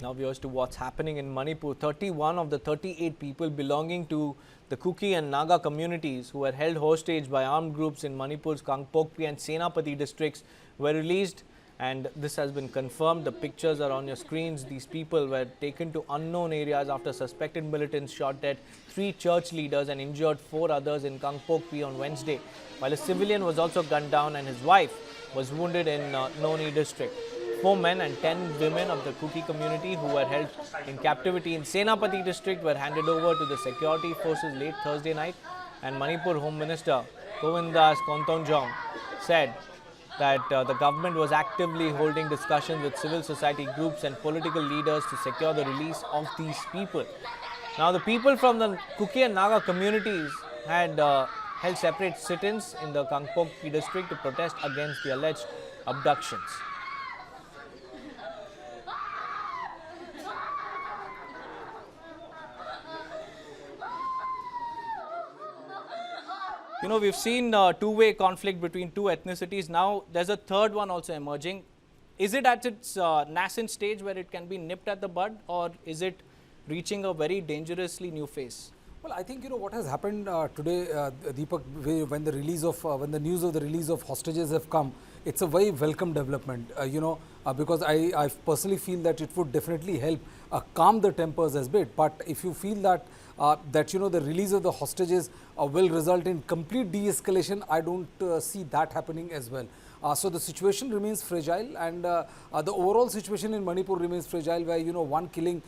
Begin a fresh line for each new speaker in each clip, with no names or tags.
Now viewers, to what's happening in Manipur. 31 of the 38 people belonging to the Kuki and Naga communities who were held hostage by armed groups in Manipur's Kangpokpi and Senapati districts were released, and this has been confirmed. The pictures are on your screens. These people were taken to unknown areas after suspected militants shot dead 3 church leaders and injured 4 others in Kangpokpi on Wednesday, while a civilian was also gunned down and his wife was wounded in Noni district. 4 men and 10 women of the Kuki community who were held in captivity in Senapati district were handed over to the security forces late Thursday night, and Manipur Home Minister Govindas Kontonjong said that the government was actively holding discussions with civil society groups and political leaders to secure the release of these people. Now, the people from the Kuki and Naga communities had held separate sit-ins in the Kangpokpi district to protest against the alleged abductions. You know, we've seen two-way conflict between two ethnicities. Now, there's a third one also emerging. Is it at its nascent stage where it can be nipped at the bud, or is it reaching a very dangerously new phase?
Well, I think what has happened today, Deepak, when the news of the release of hostages have come, it's a very welcome development. Because I personally feel that it would definitely help calm the tempers a bit. But if you feel that the release of the hostages will result in complete de-escalation, I don't see that happening as well. So the situation remains fragile, and the overall situation in Manipur remains fragile, where one killing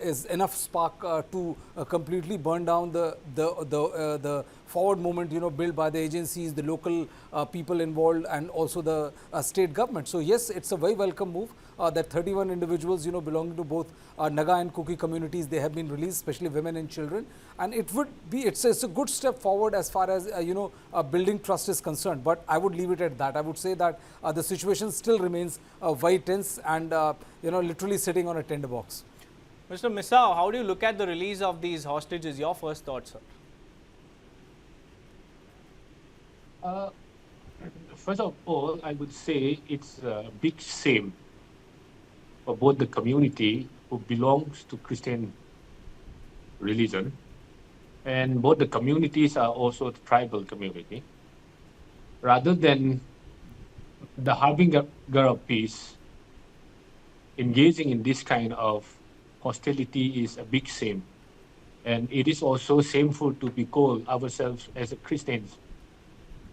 is enough spark to completely burn down the forward movement built by the agencies, the local people involved, and also the state government. So yes, it's a very welcome move that 31 individuals belonging to both Naga and Kuki communities, they have been released, especially women and children, and it's a good step forward as far as building trust is concerned. But I would leave it at that. I would say that the situation still remains very tense and literally sitting on a tinderbox.
Mr. Misao, how do you look at the release of these hostages? Your first thoughts, sir?
First of all, I would say it's a big shame for both the community who belongs to Christian religion, and both the communities are also the tribal community. Rather than the harbinger of peace, engaging in this kind of hostility is a big shame. And it is also shameful to be called ourselves as Christians,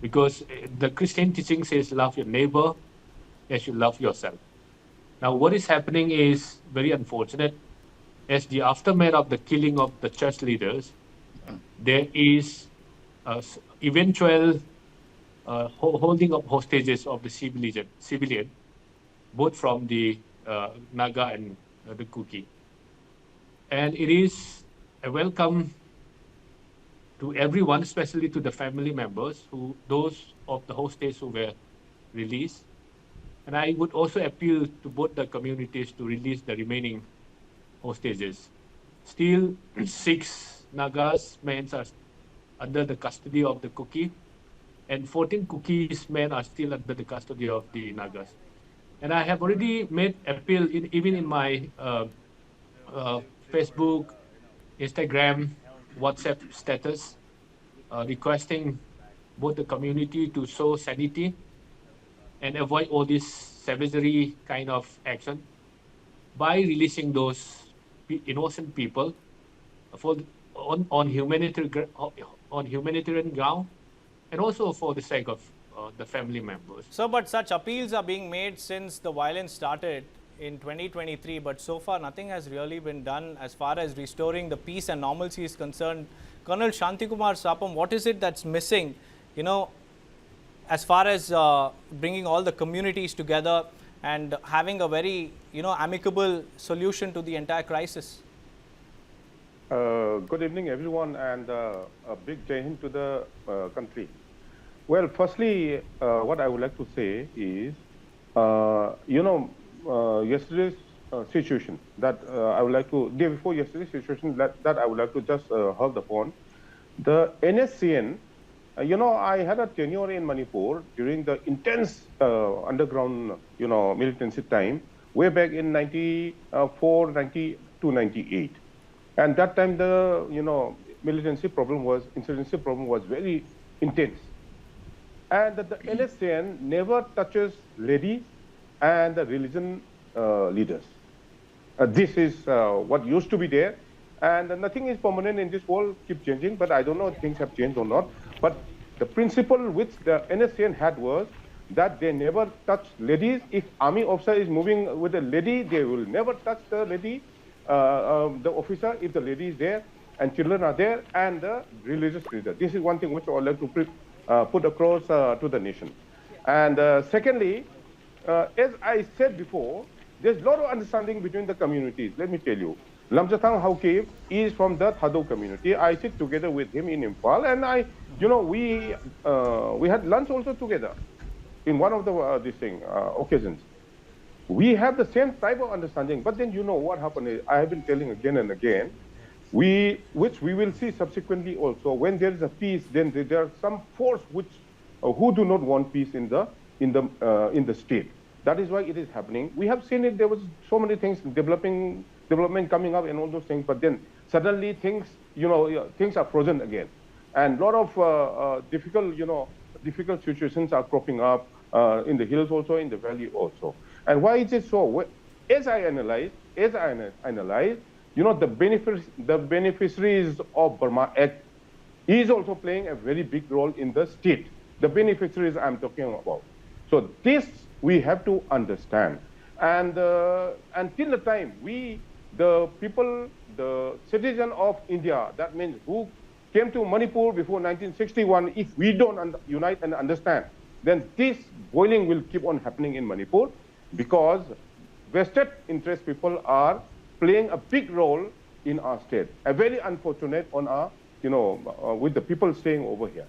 because the Christian teaching says love your neighbor as you love yourself. Now, what is happening is very unfortunate. As the aftermath of the killing of the church leaders, there is eventual holding of hostages of the civilian, both from the Naga and the Kuki. And it is a welcome to everyone, especially to the family members, those of the hostages who were released. And I would also appeal to both the communities to release the remaining hostages. Still, 6 Nagas men are under the custody of the Kuki, and 14 Kuki's men are still under the custody of the Nagas. And I have already made appeal even in my Facebook, Instagram, WhatsApp status, requesting both the community to show sanity and avoid all this savagery kind of action by releasing those innocent people on humanitarian ground, and also for the sake of the family members.
So, but such appeals are being made since the violence started in 2023, but so far nothing has really been done as far as restoring the peace and normalcy is concerned. Colonel Shantikumar Sapam, what is it that's missing, as far as bringing all the communities together and having a very, amicable solution to the entire crisis?
Good evening, everyone, and a big Jai Hind to the country. Well, firstly, what I would like to say is, yesterday's situation that I would like to, day before yesterday's situation that I would like to just hold upon. The NSCN, I had a tenure in Manipur during the intense underground, militancy time, way back in 94, 92, 98. And that time the, insurgency problem was very intense. And the NSCN never touches ladies and the religion leaders. This is what used to be there. And nothing is permanent in this world, keep changing, but I don't know if things have changed or not. But the principle which the NSCN had was that they never touch ladies. If army officer is moving with a lady, they will never touch the lady, the officer, if the lady is there, and children are there, and the religious leader. This is one thing which I would like to put across to the nation. And secondly, as I said before, there's a lot of understanding between the communities. Let me tell you. Lamjatang Haukev is from the Thado community. I sit together with him in Imphal, and we had lunch also together in one of the occasions. We have the same type of understanding, but then what happened is, I have been telling again and again, which we will see subsequently also, when there is a peace, then there are some force who do not want peace in the state. That is why it is happening. We have seen it. There was so many things development coming up and all those things, but then suddenly things are frozen again, and a lot of difficult situations are cropping up in the hills also, in the valley also. And why is it so? As I analyze, the beneficiaries of Burma Act is also playing a very big role in the state. The beneficiaries I'm talking about. So this we have to understand. And until the time the people, the citizen of India, that means who came to Manipur before 1961, if we don't unite and understand, then this boiling will keep on happening in Manipur, because vested interest people are playing a big role in our state. A very unfortunate on our, with the people staying over here.